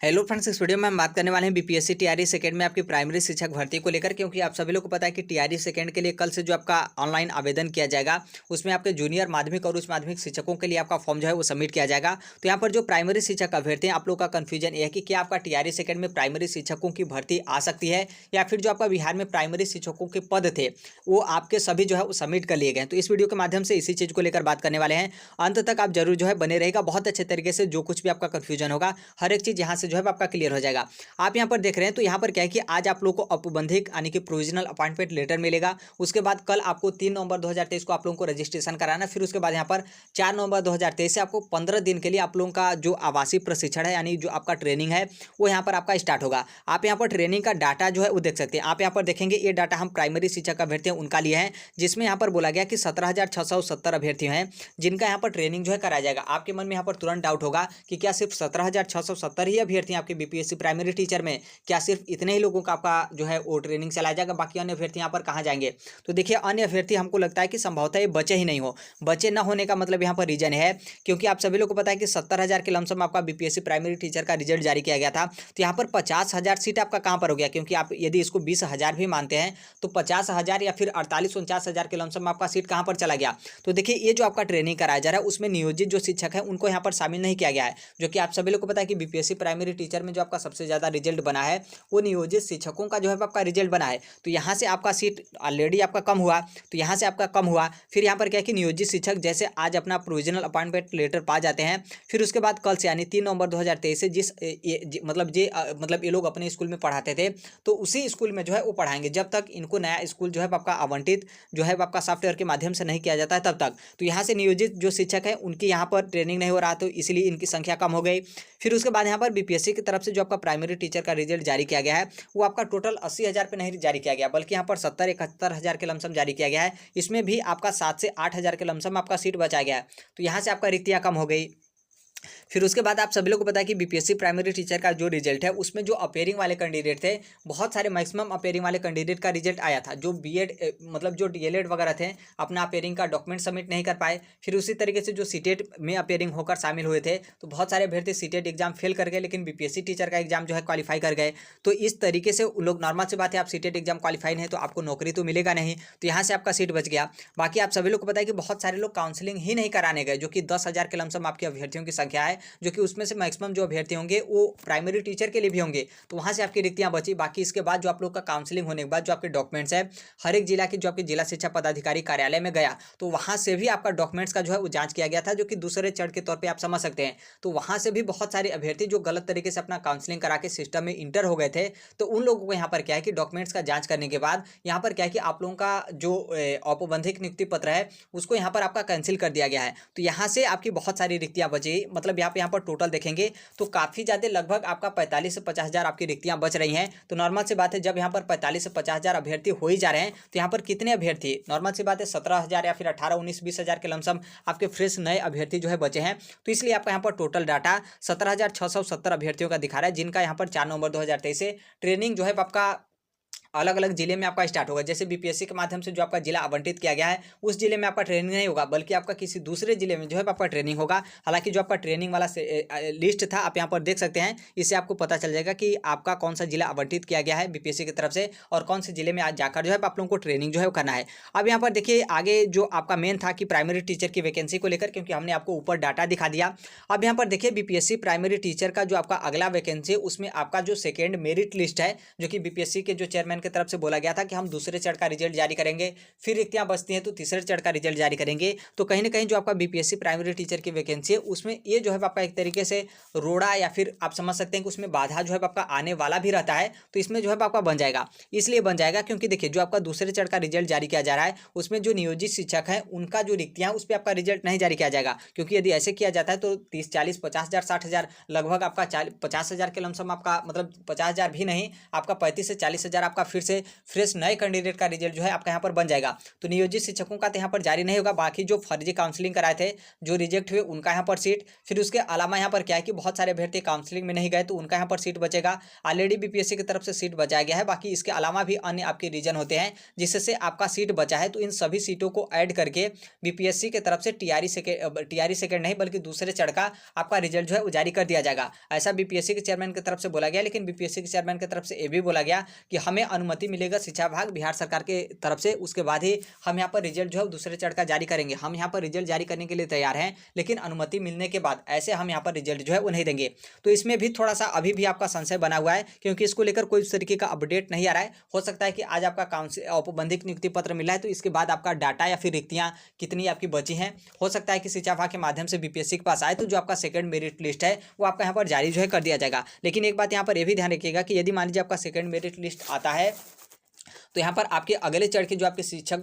Hello friends, इस video में हम बात करने वाले हैं बीपीएससी टीआरई सेकंड में आपकी प्राइमरी शिक्षक भर्ती को लेकर। क्योंकि आप सभी लोग को पता है कि टीआरई सेकंड के लिए कल से जो आपका ऑनलाइन आवेदन किया जाएगा उसमें आपके जूनियर माध्यमिक और उच्च माध्यमिक शिक्षकों के लिए आपका फॉर्म जो है वो सबमिट किया जाएगा। तो यहाँ पर जो प्राइमरी शिक्षक अभ्यर्थी हैं, आप लोग का कन्फ्यूजन ये है कि क्या आपका टीआरई सेकंड में प्राइमरी शिक्षकों की भर्ती आ सकती है या फिर जो आपका बिहार में प्राइमरी शिक्षकों के पद थे वो आपके सभी जो है वो सबमिट कर लिए गए। तो इस वीडियो के माध्यम से इसी चीज़ को लेकर बात करने वाले हैं। अंत तक आप जरूर जो है बने रहेगा, बहुत अच्छे तरीके से जो कुछ भी आपका कन्फ्यूजन होगा हर एक चीज़ यहाँ से जो है आपका क्लियर हो जाएगा। आप यहां पर देख रहे हैं तो यहां पर क्या है कि आज आप लोगों को औपबंधिक यानी कि प्रोविजनल अपॉइंटमेंट लेटर मिलेगा। उसके बाद कल आपको 3 नवंबर 2023 को आप लोगों को रजिस्ट्रेशन कराना। फिर उसके बाद यहां पर 4 नवंबर 2023 से आपको 15 दिन के लिए आप लोगों का जो आवासीय प्रशिक्षण है यानी जो आपका ट्रेनिंग है वो यहाँ पर आपका स्टार्ट होगा। आप यहाँ पर ट्रेनिंग का डाटा जो है वो देख सकते हैं। आप यहाँ पर देखेंगे ये डाटा हम प्राइमरी शिक्षक अभ्यर्थी हैं उनका लिए हैं, जिसमें यहाँ पर बोला गया कि 17,670 अभ्यर्थी हैं जिनका यहाँ पर ट्रेनिंग जो है कराया जाएगा। आपके मन में यहाँ पर तुरंत डाउट होगा कि क्या सिर्फ 17,670 ही अभ्यर्थी आपके बीपीएससी प्राइमरी टीचर में, क्या सिर्फ इतने ही लोगों का आपका जो है वो ट्रेनिंग चलाया जाएगा, बाकी अन्य अभ्यर्थी यहाँ पर कहाँ जाएंगे? तो देखिए अन्य अभ्यर्थी हमको लगता है कि संभवतः ये बचे ही नहीं हो। बचे न होने का मतलब यहाँ पर रीजन है क्योंकि आप सभी लोग को पता है कि 70,000 के लमसम आपका बीपीएससी प्राइमरी टीचर का रिजल्ट जारी किया गया था। तो यहाँ पर 50,000 सीट आपका कहाँ पर हो गया? क्योंकि आप यदि इसको 20,000 भी मानते हैं तो 50,000 या फिर 48-49,000 के लमसम आपका सीट कहाँ पर चला गया? तो देखिए ये जो आपका ट्रेनिंग कराया जा रहा है उसमें नियोजित जो शिक्षक है उनको यहाँ पर शामिल नहीं किया गया है, जो कि आप सभी लोग को पता है कि बीपीएससी प्राइमरी टीचर में जो आपका सबसे ज़्यादा रिजल्ट बना है वो नियोजित शिक्षकों का जो है आपका रिजल्ट बना है। तो यहाँ से आपका सीट ऑलरेडी आपका कम हुआ, तो यहाँ से आपका कम हुआ। फिर यहाँ पर क्या है कि नियोजित शिक्षक जैसे आज अपना प्रोविजनल अपॉइंटमेंट लेटर पा जाते हैं, फिर उसके बाद कल से यानी 3 नवंबर 2023 से मतलब ये लोग अपने स्कूल में पढ़ाते थे तो उसी स्कूल में जो है वो पढ़ाएंगे जब तक इनको नया स्कूल जो है आपका आवंटित जो है आपका सॉफ्टवेयर के माध्यम से नहीं किया जाता है तब तक। तो यहाँ से नियोजित जो शिक्षक है उनकी यहाँ पर ट्रेनिंग नहीं हो रहा, तो इसलिए इनकी संख्या कम हो गई। फिर उसके बाद यहाँ पर बीपीएससी की तरफ से जो आपका प्राइमरी टीचर का रिजल्ट जारी किया गया है वो आपका टोटल 80,000 पे नहीं जारी किया गया, बल्कि यहाँ पर 70-71,000 के लमसम जारी किया गया है। इसमें भी आपका 7 से 8,000 के लमसम आपका सीट बचा गया है। तो यहाँ से आपका रिक्तियाँ कम हो गई। फिर उसके बाद आप सभी लोग को पता है कि बीपीएससी प्राइमरी टीचर का जो रिजल्ट है उसमें जो अपेयरिंग वाले कैंडिडेट थे, बहुत सारे मैक्सिमम अपेयरिंग वाले कैंडिडेट का रिजल्ट आया था। जो बीएड मतलब जो डीएलएड वगैरह थे अपना अपेयरिंग का डॉक्यूमेंट सबमिट नहीं कर पाए। फिर उसी तरीके से जो सीटेट में अपेयरिंग होकर शामिल हुए थे तो बहुत सारे अभ्यर्थी सीटेट एग्जाम फेल कर गए, लेकिन बीपीएससी टीचर का एग्जाम जो है क्वालिफाई कर गए। तो इस तरीके से उन लोग, नॉर्मल सी बात है, आप सीटेट एग्जाम क्वालिफाई नहीं तो आपको नौकरी तो मिलेगा नहीं, तो यहाँ से आपका सीट बच गया। बाकी आप सभी लोग को पता है कि बहुत सारे लोग काउंसलिंग ही नहीं कराने गए, जो कि 10,000 के लमसम आपके अभ्यर्थियों की संख्या है, जो कि उसमें से मैक्सिमम जो अभ्यर्थी होंगे वो प्राइमरी टीचर के लिए भी होंगे। तो वहां से आपकी रिक्तियां बची। बाकी इसके बाद जो आप लोग का काउंसलिंग होने के बाद जो आपके डॉक्यूमेंट्स है हर एक जिला की जो आपके जिला शिक्षा पदाधिकारी कार्यालय में गया तो वहां से भी आपका डॉक्यूमेंट्स का जो है वो जांच किया गया था, जो कि दूसरे चरण के तौर पर आप समझ सकते हैं। तो वहां से भी बहुत सारे अभ्यर्थी जो गलत तरीके से अपना काउंसलिंग करा के सिस्टम में इंटर हो गए थे, तो उन लोगों को यहाँ पर क्या है कि डॉक्यूमेंट्स का जांच करने के बाद यहाँ पर क्या है कि आप लोगों का जो औपबंधिक नियुक्ति पत्र है उसको यहाँ पर आपका कैंसिल कर दिया गया है। तो यहाँ से आपकी बहुत सारी रिक्तियां बची। मतलब यहाँ पर टोटल देखेंगे तो काफ़ी ज़्यादा, लगभग आपका 45 से 50,000 आपकी रिक्तियां बच रही हैं। तो नॉर्मल सी बात है, जब यहाँ पर 45 से 50,000 अभ्यर्थी हो ही जा रहे हैं तो यहाँ पर कितने अभ्यर्थी, नॉर्मल सी बात है 17,000 या फिर 18-19-20,000 के लमसम आपके फ्रेश नए अभ्यर्थी जो है बचे हैं। तो इसलिए आपका यहाँ पर टोटल डाटा 17,670 अभ्यर्थियों का दिखा रहा है, जिनका यहाँ पर 4 नवंबर 2023 से ट्रेनिंग जो है आपका अलग अलग जिले में आपका स्टार्ट होगा। जैसे बीपीएससी के माध्यम से जो आपका जिला आवंटित किया गया है उस जिले में आपका ट्रेनिंग नहीं होगा, बल्कि आपका किसी दूसरे जिले में जो है आपका ट्रेनिंग होगा। हालांकि जो आपका ट्रेनिंग वाला लिस्ट था आप यहाँ पर देख सकते हैं, इससे आपको पता चल जाएगा कि आपका कौन सा जिला आवंटित किया गया है बीपीएससी की तरफ से और कौन से जिले में आज जाकर जो है आप लोगों को ट्रेनिंग जो है करना है। अब यहाँ पर देखिए आगे जो आपका मेन था कि प्राइमरी टीचर की वैकेंसी को लेकर, क्योंकि हमने आपको ऊपर डाटा दिखा दिया। अब यहाँ पर देखिए बीपीएससी प्राइमरी टीचर का जो आपका अगला वैकेंसी है उसमें आपका जो सेकेंड मेरिट लिस्ट है, जो कि बीपीएससी के जो चेयरमैन की तरफ से बोला गया था कि हम दूसरे चरण का रिजल्ट जारी करेंगे, फिर रिक्तियां बचती हैं तो तीसरे चरण का रिजल्ट जारी करेंगे। तो कहीं ना कहीं जो आपका बीपीएससी प्राइमरी टीचर की वैकेंसी है उसमें ये जो है आपका एक तरीके से रोड़ा या फिर आप समझ सकते हैं कि उसमें बाधा जो है आपका आने वाला भी रहता है। तो इसमें जो है आपका बन जाएगा, इसलिए बन जाएगा क्योंकि देखिए जो आपका दूसरे चरण का रिजल्ट जारी किया जा रहा है उसमें जो नियोजित शिक्षक है उनका जो रिक्तियां उस पर आपका रिजल्ट नहीं जारी किया जाएगा, क्योंकि यदि ऐसे किया जाता है तो 30-40-50,000 60,000 लगभग आपका 50,000 के लमसम आपका, मतलब 50,000 भी नहीं, आपका 35 से 40,000 आपका फिर से फ्रेश नए कैंडिडेट का रिजल्ट जो है आपका यहाँ पर बन जाएगा। तो नियोजित शिक्षकों का तो यहाँ पर जारी नहीं होगा, बाकी जो फर्जी काउंसलिंग कराए थे, जो रिजेक्ट हुए, उनका यहाँ पर सीट, फिर उसके अलावा यहाँ पर क्या है कि बहुत सारे अभ्यर्थी काउंसलिंग में नहीं गए तो उनका यहाँ पर सीट बचेगा। ऑलरेडी बीपीएससी की तरफ से सीट बचाया गया है, बाकी इसके अलावा भी अन्य आपके रीजन होते हैं जिससे आपका सीट बचा है, तो इन सभी सीटों को ऐड करके बीपीएससी की तरफ से टीआरई सेकेंड नहीं बल्कि दूसरे चढ़ का आपका रिजल्ट जो है वो जारी कर दिया जाएगा। ऐसा बीपीएससी के चेयरमैन की तरफ से बोला गया, लेकिन बीपीएससी के चेयरमैन की तरफ से ये भी बोला गया कि हमें अनुमति मिलेगा शिक्षा विभाग बिहार सरकार के तरफ से, उसके बाद ही हम यहाँ पर रिजल्ट जो है दूसरे चढ़ का जारी करेंगे। हम यहाँ पर रिजल्ट जारी करने के लिए तैयार हैं, लेकिन अनुमति मिलने के बाद ऐसे हम यहाँ पर रिजल्ट जो है वो नहीं देंगे। तो इसमें भी थोड़ा सा अभी भी आपका संशय बना हुआ है, क्योंकि इसको लेकर कोई इस तरीके का अपडेट नहीं आ रहा है। हो सकता है कि आज आपका काउंसिल औपबंधिक नियुक्ति पत्र मिला है, तो इसके बाद आपका डाटा या फिर रिक्तियां कितनी आपकी बची हैं, हो सकता है कि शिक्षा विभाग के माध्यम से बीपीएससी के पास आए, तो जो आपका सेकंड मेरिट लिस्ट है वो आपका यहाँ पर जारी जो है कर दिया जाएगा। लेकिन एक बात यहाँ पर यह भी ध्यान रखिएगा कि यदि मान लीजिए आपका सेकंड मेरिट लिस्ट आता है, तो यहाँ पर आपके अगले चढ़ के जो आपके शिक्षक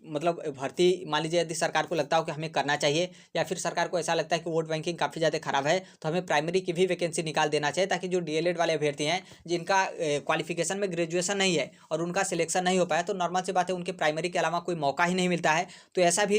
मतलब भर्ती, मान लीजिए यदि सरकार को लगता हो कि हमें करना चाहिए, या फिर सरकार को ऐसा लगता है कि वोट बैंकिंग काफ़ी ज़्यादा खराब है, तो हमें प्राइमरी की भी वैकेंसी निकाल देना चाहिए, ताकि जो डीएलएड वाले अभ्यर्थी हैं जिनका क्वालिफिकेशन में ग्रेजुएशन नहीं है और उनका सिलेक्शन नहीं हो पाया, तो नॉर्मल सी बात है उनके प्राइमरी के अलावा कोई मौका ही नहीं मिलता है। तो ऐसा भी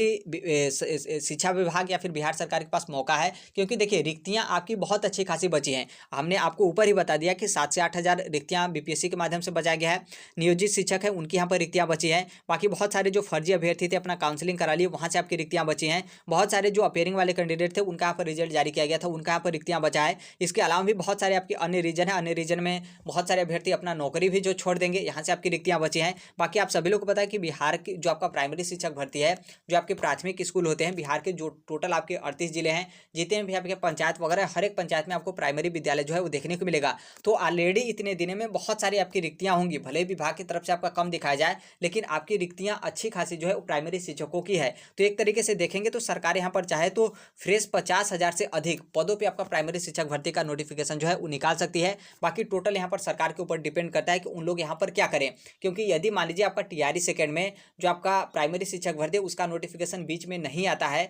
शिक्षा विभाग या फिर बिहार सरकार के पास मौका है, क्योंकि देखिए रिक्तियाँ आपकी बहुत अच्छी खासी बची हैं। हमने आपको ऊपर ही बता दिया कि 7 से 8 हज़ार रिक्तियाँ बीपीएससी के माध्यम से बचाया गया है। नियोजित शिक्षक है उनकी यहाँ पर रिक्तियाँ बची हैं। बाकी बहुत सारे जो फर्जी अभ्यर्थी थे अपना काउंसलिंग करा लिए, वहाँ से आपकी रिक्तियाँ बची हैं। बहुत सारे जो अपेयरिंग वाले कैंडिडेट थे उनका यहाँ पर रिजल्ट जारी किया गया था, उनका यहाँ पर रिक्तियाँ बचा है। इसके अलावा भी बहुत सारे आपके अन्य रीजन है, अन्य रीजन में बहुत सारे अभ्यर्थी अपना नौकरी भी जो छोड़ देंगे, यहाँ से आपकी रिक्तियाँ बची हैं। बाकी आप सभी लोग को पता है कि बिहार की जो आपका प्राइमरी शिक्षक भर्ती है, जो आपके प्राथमिक स्कूल होते हैं बिहार के, जो टोटल आपके 38 जिले हैं, जितने भी आपके पंचायत वगैरह, हर एक पंचायत में आपको प्राइमरी विद्यालय जो है वो देखने को मिलेगा। तो ऑलरेडी इतने दिनों में बहुत सारी आपकी रिक्तियाँ होंगी, भले ही विभाग की तरफ से आपका कम दिखाया जाए, लेकिन आपकी रिक्तियां अच्छी खासी जो है वो प्राइमरी शिक्षकों की है। तो एक तरीके से देखेंगे तो सरकार यहां पर चाहे तो फ्रेश 50,000 से अधिक पदों पे आपका प्राइमरी शिक्षक भर्ती का नोटिफिकेशन जो है वो निकाल सकती है। बाकी टोटल यहां पर सरकार के ऊपर डिपेंड करता है कि उन लोग यहां पर क्या करें, क्योंकि यदि मान लीजिए आपका टीआरई सेकेंड में जो आपका प्राइमरी शिक्षक भर्ती है उसका नोटिफिकेशन बीच में नहीं आता है,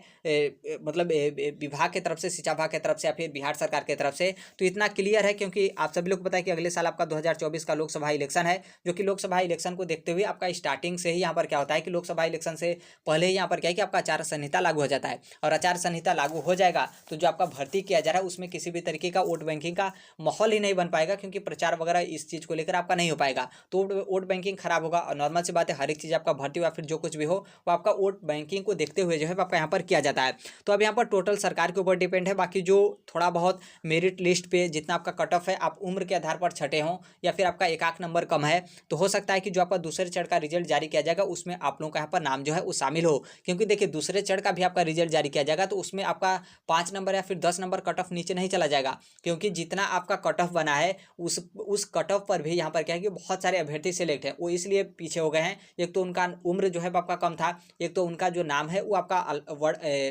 मतलब विभाग की तरफ से, शिक्षा विभाग की तरफ से या फिर बिहार सरकार की तरफ से, तो इतना क्लियर है, क्योंकि आप सभी लोग को पता है कि अगले साल आपका 2024 का लोकसभा इलेक्शन है, जो कि लोकसभा इलेक्शन को देखते हुए आपका स्टार्टिंग से ही यहाँ पर क्या होता है कि लोकसभा इलेक्शन से पहले ही यहाँ पर क्या है कि आपका आचार संहिता लागू हो जाता है, और आचार संहिता लागू हो जाएगा तो जो आपका भर्ती किया जा रहा है उसमें किसी भी तरीके का वोट बैंकिंग का माहौल ही नहीं बन पाएगा, क्योंकि प्रचार वगैरह इस चीज़ को लेकर आपका नहीं हो पाएगा। तो वोट बैंकिंग खराब होगा, और नॉर्मल सी बात है हर एक चीज़ आपका भर्ती हो या फिर जो कुछ भी हो वो आपका वोट बैंकिंग को देखते हुए जो है आपका यहाँ पर किया जाता है। तो अब यहाँ पर टोटल सरकार के ऊपर डिपेंड है। बाकी जो थोड़ा बहुत मेरिट लिस्ट पे जितना आपका कट ऑफ है, आप उम्र के आधार पर छठे हों या फिर आपका एक आख नंबर कम है, तो हो सकता है कि जो आपका दूसरे चढ़ का रिजल्ट जारी किया जाएगा उसमें आप लोगों का यहाँ पर नाम जो है वो शामिल हो। क्योंकि देखिए दूसरे चढ़ का भी आपका रिजल्ट जारी किया जाएगा तो उसमें आपका 5 नंबर या फिर 10 नंबर कट ऑफ नीचे नहीं चला जाएगा, क्योंकि जितना आपका कट ऑफ बना है उस कट ऑफ पर भी यहाँ पर क्या है कि बहुत सारे अभ्यर्थी सिलेक्ट हैं, वो इसलिए पीछे हो गए हैं। एक तो उनका उम्र जो है आपका कम था, एक तो उनका जो नाम है वो आपका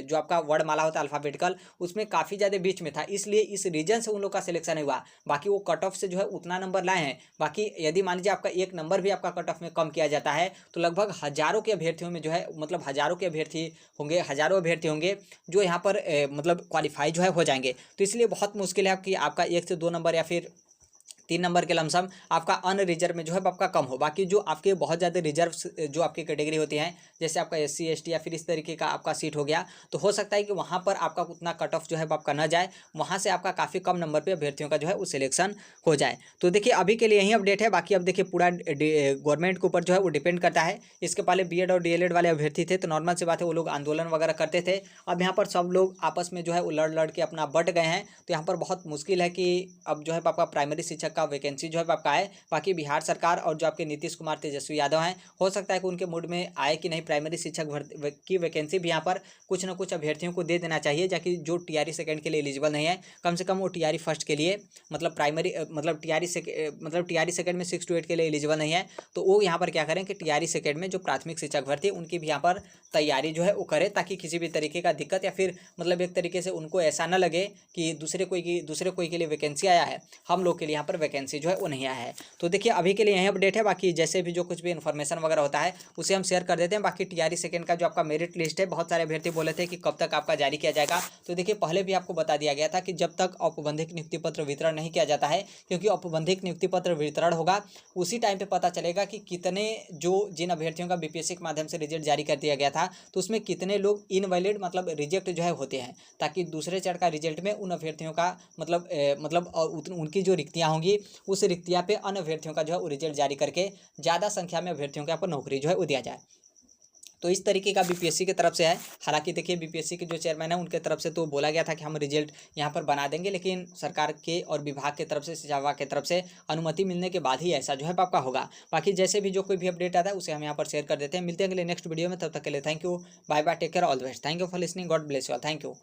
जो आपका वर्णमाला होता है अल्फ़ाबेटिकल, उसमें काफ़ी ज़्यादा बीच में था, इसलिए इस रीजन से उन लोग का सिलेक्शन नहीं हुआ। बाकी वो कट ऑफ से जो है उतना नंबर लाए हैं। बाकी यदि मान लीजिए आपका एक नंबर भी आपका कट ऑफ में कम किया जाता है तो लगभग हजारों के अभ्यर्थियों में जो है, मतलब हजारों के अभ्यर्थी होंगे, हजारों अभ्यर्थी होंगे जो यहाँ पर मतलब क्वालिफाई जो है हो जाएंगे। तो इसलिए बहुत मुश्किल है कि आपका 1 से 2 नंबर या फिर 3 नंबर के लमसम आपका अन रिजर्व में जो है आपका कम हो। बाकी जो आपके बहुत ज़्यादा रिजर्व जो आपकी कैटेगरी होती हैं, जैसे आपका SC ST या फिर इस तरीके का आपका सीट हो गया, तो हो सकता है कि वहाँ पर आपका उतना कट ऑफ जो है आपका न जाए, वहाँ से आपका काफ़ी कम नंबर पे अभ्यर्थियों का जो है वो सिलेक्शन हो जाए। तो देखिए अभी के लिए यही अपडेट है। बाकी अब देखिए पूरा गवर्नमेंट के ऊपर जो है वो डिपेंड करता है। इसके पहले BEd और DLED वाले अभ्यर्थी थे तो नॉर्मल सी बात है वो लोग आंदोलन वगैरह करते थे। अब यहाँ पर सब लोग आपस में जो है वो लड़ के अपना बट गए हैं, तो यहाँ पर बहुत मुश्किल है कि अब जो है आपका प्राइमरी शिक्षक का वैकेंसी जो है आपका है। बाकी बिहार सरकार और जो आपके नीतीश कुमार तेजस्वी यादव हैं, हो सकता है कि उनके मूड में आए कि नहीं प्राइमरी शिक्षक की वैकेंसी भी यहाँ पर कुछ ना कुछ अभ्यर्थियों को दे देना चाहिए, जाकि जो TRE सेकंड के लिए एलिजिबल नहीं है कम से कम वो TRE फर्स्ट के लिए, मतलब प्राइमरी मतलब TRE सेकंड में 6 to 8 के लिए एलिजिबल नहीं है, तो वो यहाँ पर क्या करें कि TRE सेकंड में जो प्राथमिक शिक्षक भर्ती उनकी भी यहाँ पर तैयारी जो है वो करें, ताकि किसी भी तरीके का दिक्कत या फिर मतलब एक तरीके से उनको ऐसा न लगे कि दूसरे कोई के लिए वैकेंसी आया है, हम लोग के लिए यहाँ पर वैकेंसी जो है वो नहीं आया है। तो देखिए अभी के लिए यही अपडेट है, बाकी जैसे भी जो कुछ भी इन्फॉर्मेशन वगैरह होता है उसे हम शेयर कर देते हैं। बाकी टीआरई सेकंड का जो आपका मेरिट लिस्ट है, बहुत सारे अभ्यर्थी बोले थे कि कब तक आपका जारी किया जाएगा। तो देखिए पहले भी आपको बता दिया गया था कि जब तक औपबंधिक नियुक्ति पत्र वितरण नहीं किया जाता है, क्योंकि औपबंधिक नियुक्ति पत्र वितरण होगा उसी टाइम पे पता चलेगा कि कितने जिन अभ्यर्थियों का बीपीएससी के माध्यम से रिजल्ट जारी कर दिया गया था तो उसमें कितने लोग इनवैलिड मतलब रिजेक्ट जो है होते हैं, ताकि दूसरे चरण का रिजल्ट में उन अभ्यर्थियों का उनकी जो रिक्तियाँ होंगी उस रिक्तियाँ पे अन्य अभ्यर्थियों का जो है वो रिजल्ट जारी करके ज़्यादा संख्या में अभ्यर्थियों को आपको नौकरी जो है वो दिया जाए। तो इस तरीके का बीपीएससी की तरफ से है। हालांकि देखिए बीपीएससी के जो चेयरमैन है उनके तरफ से तो बोला गया था कि हम रिजल्ट यहाँ पर बना देंगे, लेकिन सरकार के और विभाग की तरफ से, शिक्षा विभाग की तरफ से अनुमति मिलने के बाद ही ऐसा जो है आपका होगा। बाकी जैसे भी जो कोई भी अपडेट आता है उसे हम यहाँ पर शेयर कर देते हैं। मिलते हैं अगले नेक्स्ट वीडियो में, तब तक के लिए thank you, bye bye, take care, all the best, thank you for listening, God bless you all, thank you.